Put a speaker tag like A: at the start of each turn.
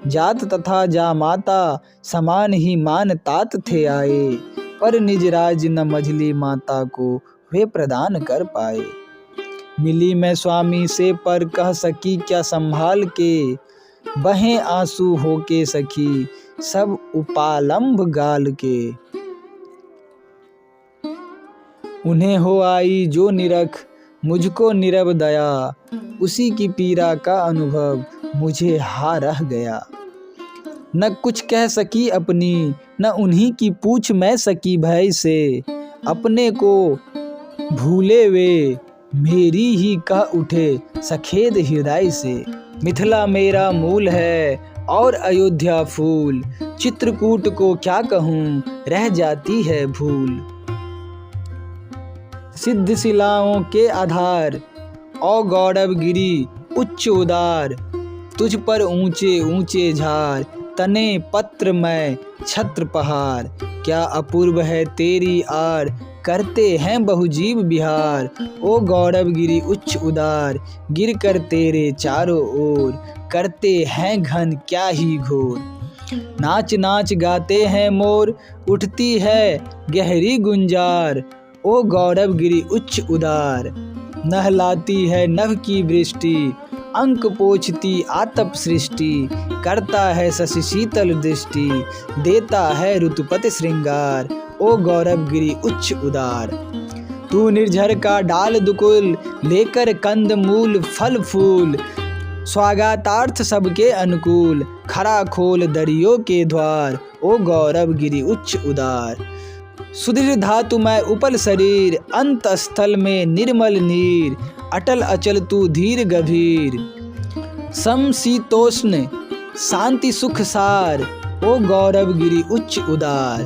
A: जात तथा जामाता समान ही मान तात थे आए, पर निज राज न मझली माता को वे प्रदान कर पाए। मिली मैं स्वामी से पर कह सकी क्या संभाल के, बहें आंसू होके सखी सब उपालंब गाल के। उन्हें हो आई जो निरख मुझको निरब दया, उसी की पीड़ा का अनुभव मुझे हा रह गया। न कुछ कह सकी अपनी न उन्हीं की पूछ मैं सकी भय से, अपने को भूले वे मेरी ही कह उठे सखेद हृदय से। मिथिला मेरा मूल है और अयोध्या फूल, चित्रकूट को क्या कहूँ रह जाती है भूल। सिद्ध शिलाओं के आधार और गौरव गिरी उच्च उदार, तुझ पर ऊंचे ऊंचे झार तने पत्र में छत्र पहाड़। क्या अपूर्व है तेरी आर करते हैं बहुजीव बिहार, ओ गौरव गिरी उच्च उदार गिर कर तेरे चारों ओर करते हैं घन क्या ही घोर। नाच नाच गाते हैं मोर उठती है गहरी गुंजार, ओ गौरव गिरी उच्च उदार नहलाती है नभ की वृष्टि, अंक पोछती आतप सृष्टि करता है शशि शीतल दृष्टि, देता है ऋतुपति श्रृंगार, ओ गौरव गिरी उच्च उदार। तू निर्झर का डाल दुकुल लेकर कंद मूल फल फूल, स्वागतार्थ सबके अनुकूल खरा खोल दरियों के द्वार, ओ गौरव गिरी उच्च उदार। सुदृढ़ धातु में उपल शरीर अंत स्थल में निर्मल नीर, अटल अचल तू धीर गभीर समशीतोष्ण शांति सुख सार, ओ गौरव गिरी उच्च उदार।